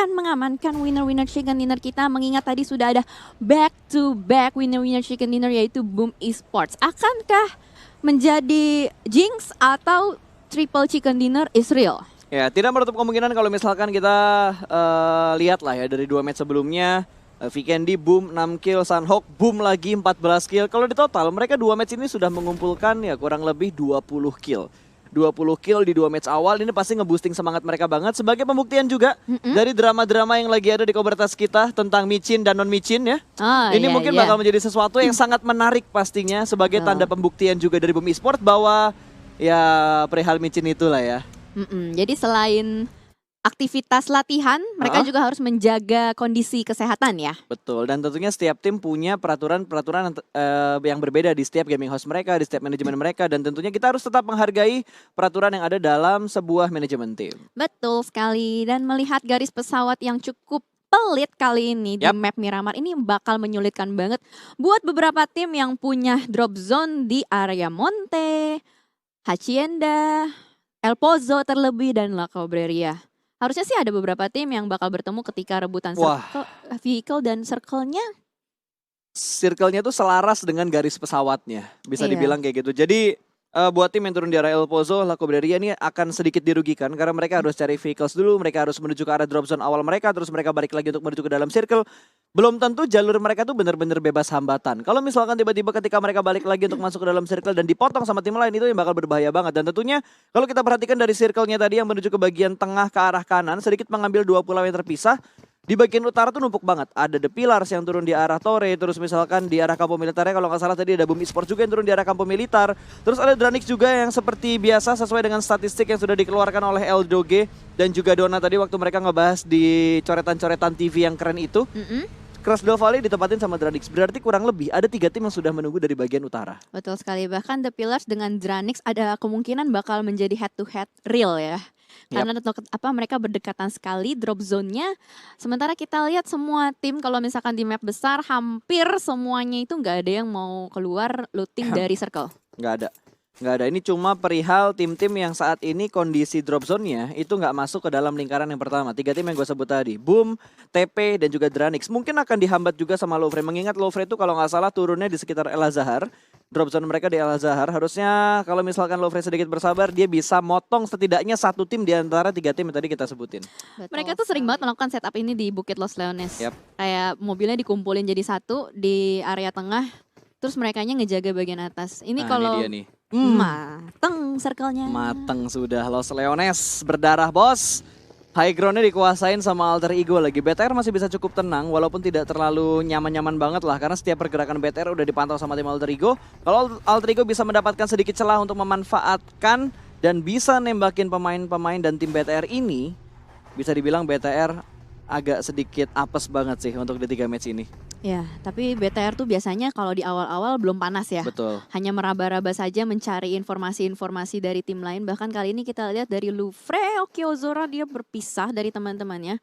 akan mengamankan winner-winner chicken dinner kita, mengingat tadi sudah ada back-to-back winner-winner chicken dinner yaitu Boom Esports. Akankah menjadi jinx atau triple chicken dinner is real? Ya, tidak menutup kemungkinan kalau misalkan kita lihat lah ya dari 2 match sebelumnya. Vikendi boom 6 kill, Sunhawk boom lagi 14 kill. Kalau di total mereka 2 match ini sudah mengumpulkan ya kurang lebih 20 kill. 20 kill di 2 match awal ini pasti ngeboosting semangat mereka banget. Sebagai pembuktian juga dari drama-drama yang lagi ada di komunitas kita tentang micin dan non-micin ya. Ini mungkin bakal menjadi sesuatu yang sangat menarik pastinya sebagai tanda pembuktian juga dari Boom Esports bahwa ya perihal micin itulah ya. Jadi selain aktivitas latihan, mereka juga harus menjaga kondisi kesehatan ya. Betul, dan tentunya setiap tim punya peraturan-peraturan yang berbeda di setiap gaming house mereka, di setiap manajemen mereka, dan tentunya kita harus tetap menghargai peraturan yang ada dalam sebuah manajemen tim. Betul sekali, dan melihat garis pesawat yang cukup pelit kali ini di map Miramar ini bakal menyulitkan banget buat beberapa tim yang punya drop zone di area Monte, Hacienda, El Pozo terlebih, dan La Cabrera. Harusnya sih ada beberapa tim yang bakal bertemu ketika rebutan vehicle dan circle-nya. Circle-nya tuh selaras dengan garis pesawatnya, bisa dibilang kayak gitu. Jadi buat tim yang turun di area El Pozo, La Cabrera ini akan sedikit dirugikan karena mereka harus cari vehicles dulu, mereka harus menuju ke arah drop zone awal mereka, terus mereka balik lagi untuk menuju ke dalam circle. Belum tentu jalur mereka tuh benar-benar bebas hambatan. Kalau misalkan tiba-tiba ketika mereka balik lagi untuk masuk ke dalam circle dan dipotong sama tim lain, itu yang bakal berbahaya banget. Dan tentunya kalau kita perhatikan dari circle-nya tadi yang menuju ke bagian tengah ke arah kanan, sedikit mengambil 2 pulau yang terpisah. Di bagian utara tuh numpuk banget. Ada The Pillars yang turun di arah Torre, terus misalkan di arah kampo militernya kalau nggak salah tadi ada Boom Esports juga yang turun di arah kampo militer. Terus ada Dranix juga yang seperti biasa sesuai dengan statistik yang sudah dikeluarkan oleh Eldoge dan juga Dona tadi waktu mereka ngebahas di coretan-coretan TV yang keren itu. Crash Del Valle ditempatin sama Dranix. Berarti kurang lebih ada 3 tim yang sudah menunggu dari bagian utara. Betul sekali. Bahkan The Pillars dengan Dranix ada kemungkinan bakal menjadi head to head real ya. Karena mereka berdekatan sekali drop zone-nya. Sementara kita lihat semua tim kalau misalkan di map besar hampir semuanya itu nggak ada yang mau keluar looting dari circle. Nggak ada. Ini cuma perihal tim-tim yang saat ini kondisi drop zone-nya itu nggak masuk ke dalam lingkaran yang pertama. 3 tim yang gue sebut tadi, Boom, TP, dan juga Dranix. Mungkin akan dihambat juga sama Lovre. Mengingat Lovre itu kalau nggak salah turunnya di sekitar El Azhar. Drop zone mereka di El Azhar. Harusnya kalau misalkan Lovre sedikit bersabar, dia bisa motong setidaknya 1 tim di antara 3 tim yang tadi kita sebutin. Betul. Mereka tuh sering banget melakukan setup ini di Bukit Los Leones. Kayak mobilnya dikumpulin jadi satu di area tengah, terus merekanya ngejaga bagian atas. Ini kalau mateng circle-nya. Mateng sudah Los Leones berdarah bos. High ground-nya dikuasain sama Alter Ego lagi. BTR masih bisa cukup tenang walaupun tidak terlalu nyaman-nyaman banget lah. Karena setiap pergerakan BTR udah dipantau sama tim Alter Ego. Kalau Alter Ego bisa mendapatkan sedikit celah untuk memanfaatkan dan bisa nembakin pemain-pemain dan tim BTR ini, bisa dibilang BTR agak sedikit apes banget sih untuk di 3 match ini. Ya, tapi BTR tuh biasanya kalau di awal-awal belum panas ya. Betul. Hanya meraba-raba saja mencari informasi-informasi dari tim lain. Bahkan kali ini kita lihat dari Lufre, Okiozora dia berpisah dari teman-temannya.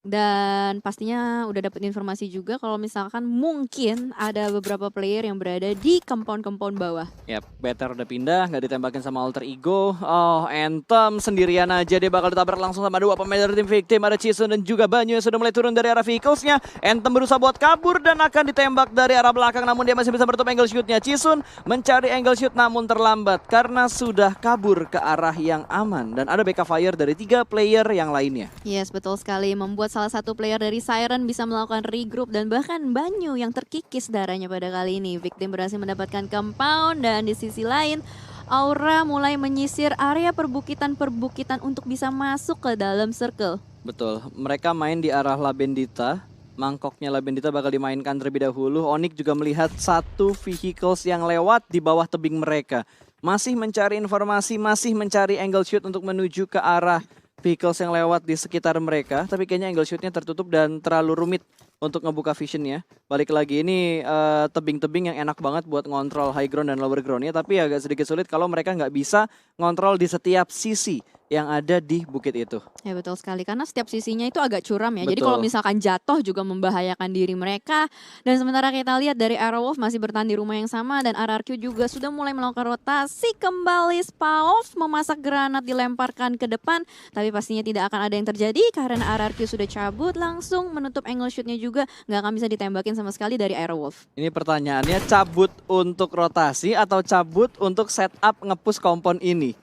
Dan pastinya udah dapet informasi juga kalau misalkan mungkin ada beberapa player yang berada di compound-compound bawah. BTR udah pindah, nggak ditembakin sama Alter Ego. Oh, Anthem sendirian aja dia bakal ditabrak langsung sama 2 pemain dari tim victim. Ada Chisun dan juga Banyu yang sudah mulai turun dari arah vehicles-nya. Anthem berusaha buat kabur dan akan ditembak dari arah belakang, namun dia masih bisa menutup angle shoot-nya. Chisun mencari angle shoot namun terlambat karena sudah kabur ke arah yang aman. Dan ada backup fire dari 3 player yang lainnya. Yes, betul sekali. Membuat salah satu player dari Siren bisa melakukan regroup dan bahkan Banyu yang terkikis darahnya pada kali ini. Victim berhasil mendapatkan compound dan di sisi lain Aura mulai menyisir area perbukitan-perbukitan untuk bisa masuk ke dalam circle. Betul, mereka main di arah La Bendita. Mangkoknya La Bendita bakal dimainkan terlebih dahulu. Onyx juga melihat 1 vehicles yang lewat di bawah tebing mereka. Masih mencari informasi, masih mencari angle shoot untuk menuju ke arah vehicles yang lewat di sekitar mereka, tapi kayaknya angle shootnya tertutup dan terlalu rumit untuk ngebuka visionnya. Balik lagi ini tebing-tebing yang enak banget buat ngontrol high ground dan lower groundnya, tapi agak sedikit sulit kalau mereka nggak bisa ngontrol di setiap sisi yang ada di bukit itu. Ya betul sekali, karena setiap sisinya itu agak curam ya. Jadi Betul. kalau misalkan jatuh juga membahayakan diri mereka. Dan sementara kita lihat dari Aerowolf masih bertahan di rumah yang sama dan RRQ juga sudah mulai melakukan rotasi kembali. Spaov memasak granat dilemparkan ke depan, tapi pastinya tidak akan ada yang terjadi karena RRQ sudah cabut langsung menutup angle shootnya juga, nggak akan bisa ditembakin sama sekali dari Aerowolf. Ini pertanyaannya, cabut untuk rotasi atau cabut untuk setup nge-push kompon ini?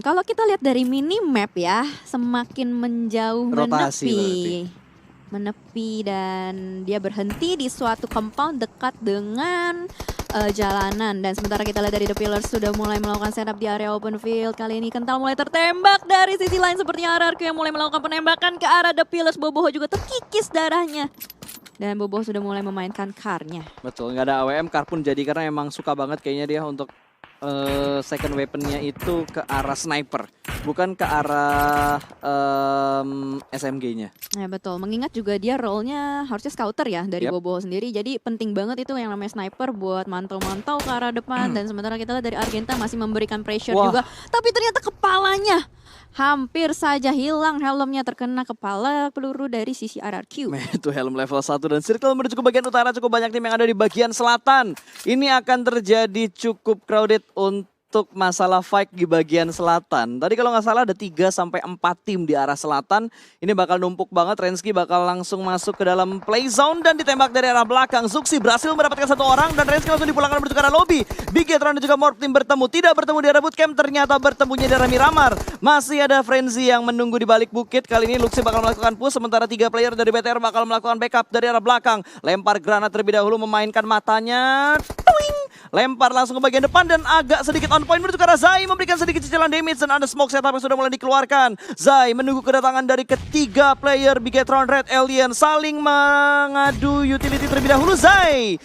Kalau kita lihat dari minimap ya, semakin menjauh Rotasi menepi dan dia berhenti di suatu compound dekat dengan jalanan. Dan sementara kita lihat dari The Pillars sudah mulai melakukan setup di area open field. Kali ini Kental mulai tertembak dari sisi lain, sepertinya RRQ yang mulai melakukan penembakan ke arah The Pillars. Boboho juga terkikis darahnya. Dan Boboho sudah mulai memainkan Kar-nya. Betul, nggak ada AWM, Kar pun jadi karena emang suka banget kayaknya dia untuk second weaponnya itu ke arah sniper, bukan ke arah SMG-nya. Ya betul, mengingat juga dia role-nya harusnya scouter ya dari Boboho sendiri. Jadi penting banget itu yang namanya sniper buat mantau-mantau ke arah depan. Dan sementara kita lihat dari Argenta masih memberikan pressure juga. Tapi ternyata kepalanya hampir saja hilang, helmnya terkena kepala peluru dari sisi RRQ. Itu helm level 1 dan circle menuju ke bagian utara, cukup banyak tim yang ada di bagian selatan. Ini akan terjadi cukup crowded untuk masalah fight di bagian selatan. Tadi kalau nggak salah ada 3-4 tim di arah selatan. Ini bakal numpuk banget, Rensky bakal langsung masuk ke dalam play zone dan ditembak dari arah belakang. Zuxi berhasil mendapatkan 1 orang dan Rensky langsung dipulangkan menuju ke arah lobby. Bigetron dan juga Morph Team bertemu, tidak bertemu di arah bootcamp, ternyata bertemunya di arah Miramar. Masih ada Frenzy yang menunggu di balik bukit. Kali ini Luxi bakal melakukan push, sementara 3 player dari BTR bakal melakukan backup dari arah belakang. Lempar granat terlebih dahulu, memainkan matanya. Tuing! Lempar langsung ke bagian depan dan agak sedikit on point menuju ke arah Zai, memberikan sedikit cicilan damage dan ada smoke setup yang sudah mulai dikeluarkan. Zai menunggu kedatangan dari ketiga player Bigetron Red Alien, saling mengadu utility terlebih dahulu. Zai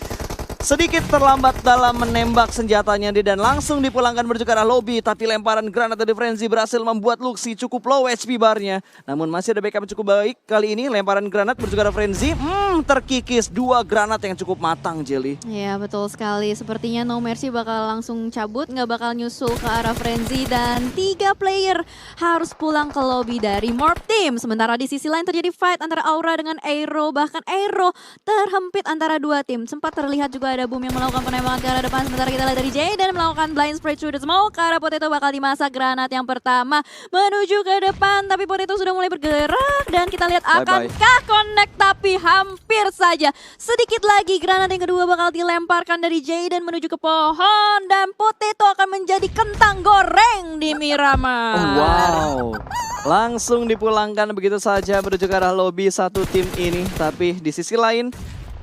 sedikit terlambat dalam menembak senjatanya dia dan langsung dipulangkan menuju ke arah lobby. Tapi lemparan granat dari Frenzy berhasil membuat Luxi cukup low HP barnya. Namun masih ada backup cukup baik. Kali ini lemparan granat menuju ke arah Frenzy. Terkikis 2 granat yang cukup matang, Jelly. Ya betul sekali. Sepertinya No Mercy bakal langsung cabut, nggak bakal nyusul ke arah Frenzy. Dan 3 player harus pulang ke lobby dari Morph Team. Sementara di sisi lain terjadi fight antara Aura dengan Aero. Bahkan Aero terhempit antara 2 tim. Sempat terlihat juga ada Boom yang melakukan penembakan ke arah depan. Sementara kita lihat dari Jayden melakukan blind spray through the smoke. Ke arah Potato bakal dimasak granat yang pertama menuju ke depan. Tapi Potato sudah mulai bergerak dan kita lihat akankah connect, tapi hampir saja. Sedikit lagi granat yang kedua bakal dilemparkan dari Jayden menuju ke pohon. Dan Potato akan menjadi kentang goreng di Miramar. Wow. Langsung dipulangkan begitu saja menuju ke arah lobby satu tim ini. Tapi di sisi lain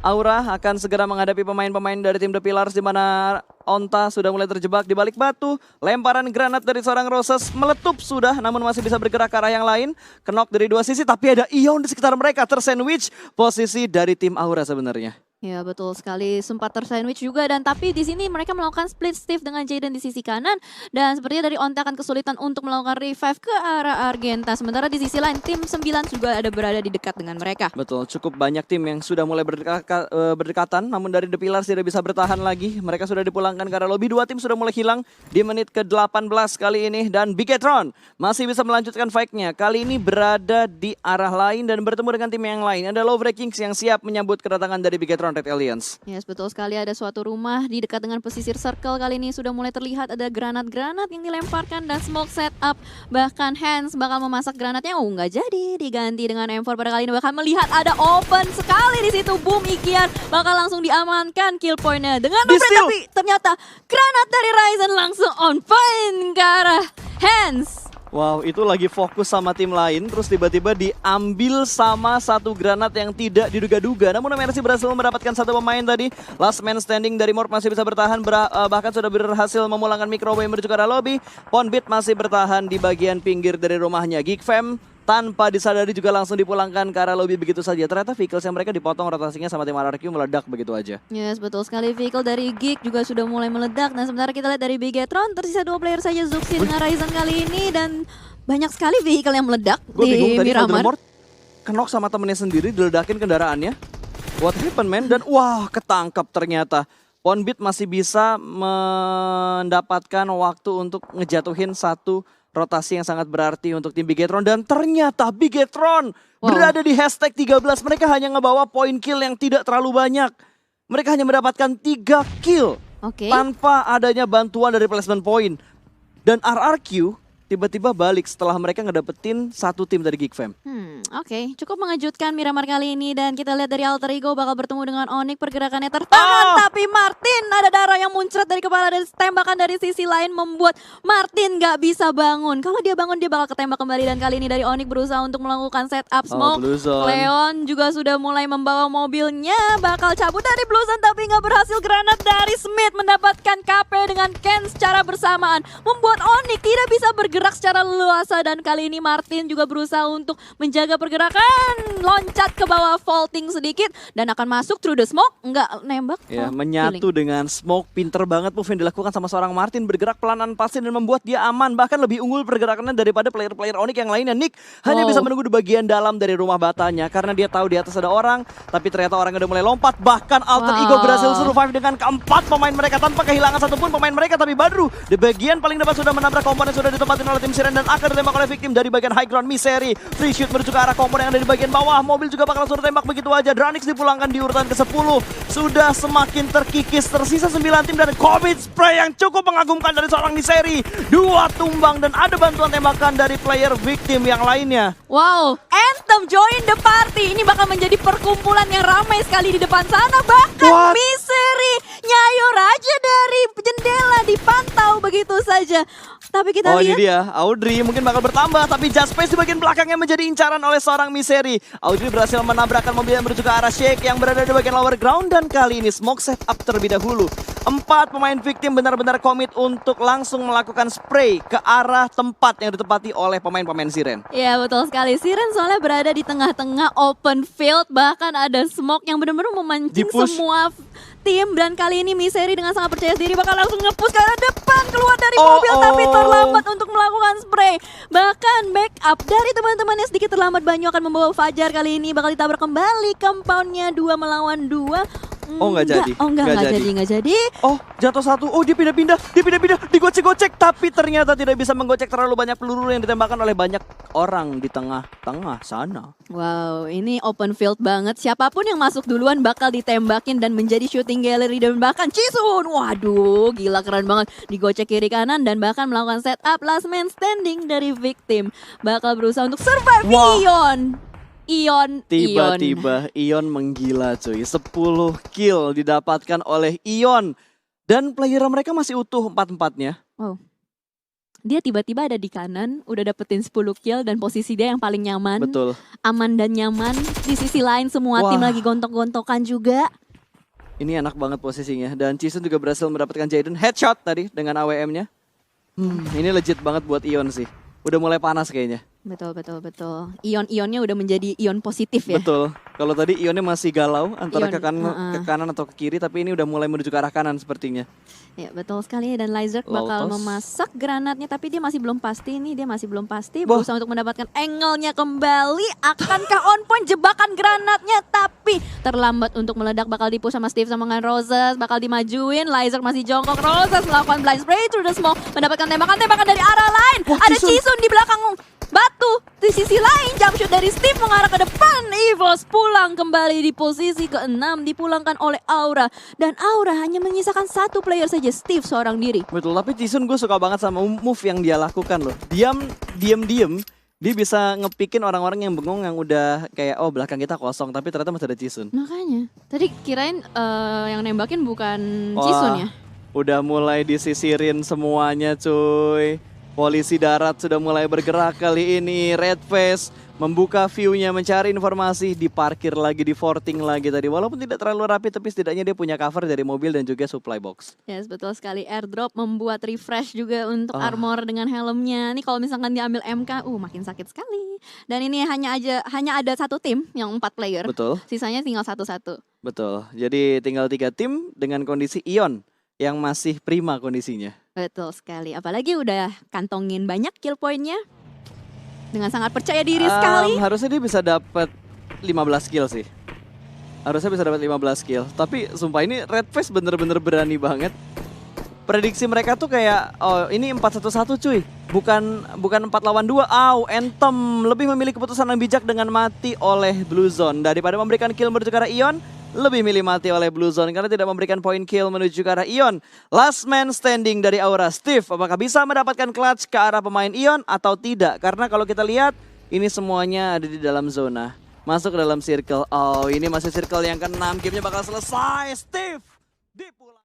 Aura akan segera menghadapi pemain-pemain dari tim The Pillars, di mana Onta sudah mulai terjebak di balik batu. Lemparan granat dari seorang Roses meletup sudah, namun masih bisa bergerak ke arah yang lain. Kenok dari 2 sisi, tapi ada Ion di sekitar mereka, tersandwich posisi dari tim Aura sebenarnya. Ya betul sekali, sempat tersandwich juga, dan tapi di sini mereka melakukan split Steve dengan Jayden di sisi kanan, dan sepertinya dari Onta akan kesulitan untuk melakukan revive ke arah Argenta. Sementara di sisi lain tim 9 juga ada berada di dekat dengan mereka. Betul, cukup banyak tim yang sudah mulai berdekatan, namun dari The Pillars tidak bisa bertahan lagi. Mereka sudah dipulangkan ke arah lobby, 2 tim sudah mulai hilang di menit ke-18 kali ini, dan Bigetron masih bisa melanjutkan fight-nya. Kali ini berada di arah lain dan bertemu dengan tim yang lain. Ada Lovre Kings yang siap menyambut kedatangan dari Bigetron Red Aliens. Yes, betul sekali, ada suatu rumah di dekat dengan pesisir circle. Kali ini sudah mulai terlihat ada granat-granat yang dilemparkan dan smoke setup. Bahkan Hans bakal memasak granatnya, nggak jadi, diganti dengan M4 pada kali ini. Bahkan melihat ada open sekali di situ. Boom, Ikian bakal langsung diamankan kill point-nya dengan Lovre, tapi ternyata granat dari Ryzen langsung on point ke arah Hans. Wow, itu lagi fokus sama tim lain, terus tiba-tiba diambil sama satu granat yang tidak diduga-duga. Namun Mercy berhasil mendapatkan 1 pemain tadi. Last man standing dari Morph masih bisa bertahan, bahkan sudah berhasil memulangkan microwave menuju ke arah lobby. Ponbit masih bertahan di bagian pinggir dari rumahnya. Geekfam tanpa disadari juga langsung dipulangkan ke arah lobby begitu saja. Ternyata vehicles yang mereka dipotong rotasinya sama tim RRQ meledak begitu aja. Yes, betul sekali. Vehicle dari Geek juga sudah mulai meledak. Nah, sementara kita lihat dari Bigetron tersisa 2 player saja, Zuxi dengan Ryzen kali ini, dan banyak sekali vehicle yang meledak di Miramar. Kenok sama temennya sendiri, diledakin kendaraannya. What happened, man? Dan wah, ketangkap ternyata. Ponbit masih bisa mendapatkan waktu untuk ngejatuhin 1 rotasi yang sangat berarti untuk tim Bigetron. Dan ternyata Bigetron berada di hashtag 13. Mereka hanya ngebawa poin kill yang tidak terlalu banyak. Mereka hanya mendapatkan 3 kill tanpa adanya bantuan dari placement point. Dan RRQ tiba-tiba balik setelah mereka ngedapetin satu tim dari Geek Fam. Oke, cukup mengejutkan Miramar kali ini. Dan kita lihat dari Alter Ego bakal bertemu dengan Onyx, pergerakannya tertahan. Tapi Martin, ada darah yang muncrat dari kepala dan tembakan dari sisi lain membuat Martin gak bisa bangun. Kalau dia bangun dia bakal ketembak kembali. Dan kali ini dari Onyx berusaha untuk melakukan setup smoke. Leon juga sudah mulai membawa mobilnya, bakal cabut dari Blue Zone tapi gak berhasil. Granat dari Smith mendapatkan KP dengan Ken secara bersamaan, membuat Onyx tidak bisa bergerak secara leluasa. Dan kali ini Martin juga berusaha untuk menjaga pergerakan, loncat ke bawah, vaulting sedikit dan akan masuk through the smoke. Enggak nembak. Ya, menyatu dengan smoke. Pinter banget move yang dilakukan sama seorang Martin, bergerak pelan-pelan pasti dan membuat dia aman, bahkan lebih unggul pergerakannya daripada player-player Onyx yang lainnya. Nick hanya bisa menunggu di bagian dalam dari rumah batanya karena dia tahu di atas ada orang, tapi ternyata orang udah mulai lompat. Bahkan Alter Ego berhasil survive dengan keempat pemain mereka tanpa kehilangan satupun pemain mereka. Tapi Badru di bagian paling depan sudah menabrak komponen sudah ditempatin oleh tim Siren dan akan ditembak oleh victim dari bagian high ground. Misery free shoot menuju ke arah komponen yang ada di bagian bawah. Mobil juga bakal suruh tembak begitu aja. Dranix dipulangkan di urutan ke-10. Sudah semakin terkikis, tersisa 9 tim dan Covid Spray yang cukup mengagumkan dari seorang Misery. 2 tumbang dan ada bantuan tembakan dari player victim yang lainnya. Wow, Anthem join the party. Ini bakal menjadi perkumpulan yang ramai sekali di depan sana. Bahkan Misery nyayur aja dari jendela, dipantau begitu saja. Tapi kita lihat. Ini dia, Audrey mungkin bakal bertambah, tapi Just Space di bagian belakangnya menjadi incaran oleh seorang Misery. Audrey berhasil menabrakkan mobil yang menuju ke arah Shake yang berada di bagian lower ground. Dan kali ini smoke setup terlebih dahulu. 4 pemain victim benar-benar komit untuk langsung melakukan spray ke arah tempat yang ditempati oleh pemain-pemain Siren. Ya betul sekali, Siren soalnya berada di tengah-tengah open field. Bahkan ada smoke yang benar-benar memancing semua tim. Dan kali ini Misery dengan sangat percaya diri bakal langsung nge-push ke arah depan, keluar dari mobil tapi terlambat untuk melakukan spray. Bahkan backup dari teman-temannya sedikit terlambat. Banyu akan membawa Fajar kali ini bakal ditabrak kembali compoundnya 2 melawan 2. Nggak jadi. Nggak jadi. Jatuh satu. Dia pindah-pindah, digocek-gocek. Tapi ternyata tidak bisa menggocek terlalu banyak peluru yang ditembakkan oleh banyak orang di tengah-tengah sana. Wow, ini open field banget. Siapapun yang masuk duluan bakal ditembakin dan menjadi shooting gallery. Dan bahkan Chisun, waduh gila keren banget. Digocek kiri kanan dan bahkan melakukan setup last man standing dari victim. Bakal berusaha untuk survive. Ion. Tiba-tiba Ion menggila cuy. 10 kill didapatkan oleh Ion. Dan player mereka masih utuh 4-4-nya. Dia tiba-tiba ada di kanan, udah dapetin 10 kill dan posisi dia yang paling nyaman. Betul. Aman dan nyaman. Di sisi lain semua tim lagi gontok-gontokan juga. Ini enak banget posisinya. Dan Chisun juga berhasil mendapatkan Jaden headshot tadi dengan AWM-nya. Ini legit banget buat Ion sih. Udah mulai panas kayaknya. Betul. Ion-ionnya udah menjadi ion positif ya. Betul. Kalau tadi ionnya masih galau antara ke kanan atau ke kiri, tapi ini udah mulai menuju ke arah kanan sepertinya. Ya betul sekali. Dan Lizard bakal memasak granatnya, tapi dia masih belum pasti nih. Dia masih belum pasti. Berusaha untuk mendapatkan angle-nya kembali. Akankah on point jebakan granatnya? Tapi terlambat untuk meledak. Bakal dipush sama Steve sama dengan Roses. Bakal dimajuin. Lizard masih jongkok. Roses melakukan blind spray through the smoke. Mendapatkan tembakan dari arah lain. Ada Chisun di belakang batu. Di sisi lain jump shoot dari Steve mengarah ke depan. Evos pulang kembali di posisi ke-6. Dipulangkan oleh Aura. Dan Aura hanya menyisakan 1 player saja, Steve seorang diri. Betul, tapi Chisun gue suka banget sama move yang dia lakukan loh. Diam. Dia bisa ngepikin orang-orang yang bengong yang udah kayak belakang kita kosong, tapi ternyata masih ada Chisun. Makanya. Tadi kirain yang nembakin bukan Chisun ya. Udah mulai disisirin semuanya cuy. Polisi darat sudah mulai bergerak kali ini. Red Face membuka view-nya, mencari informasi, diparkir lagi, di forting lagi tadi. Walaupun tidak terlalu rapi, tapi setidaknya dia punya cover dari mobil dan juga supply box. Yes, betul sekali. Airdrop membuat refresh juga untuk armor dengan helmnya. Ini kalau misalkan diambil MK, makin sakit sekali. Dan ini hanya ada 1 tim yang 4 player. Betul. Sisanya tinggal 1-1. Betul. Jadi tinggal 3 tim dengan kondisi Ion yang masih prima kondisinya. Betul sekali. Apalagi udah kantongin banyak kill point-nya. Dengan sangat percaya diri sekali. Harusnya dia bisa dapat 15 kill sih. Harusnya bisa dapat 15 kill. Tapi sumpah ini Red Face bener-bener berani banget. prediksi mereka tuh kayak oh ini 4-1-1 cuy. Bukan 4 lawan 2. Anthem lebih memilih keputusan yang bijak dengan mati oleh Blue Zone daripada memberikan kill menuju ke arah Ion. Lebih milih mati oleh Blue Zone karena tidak memberikan poin kill menuju ke arah Ion. Last man standing dari Aura Steve. Apakah bisa mendapatkan clutch ke arah pemain Ion atau tidak? Karena kalau kita lihat ini semuanya ada di dalam zona. Masuk ke dalam circle. Oh ini masih circle yang ke-6. Gamenya bakal selesai. Steve.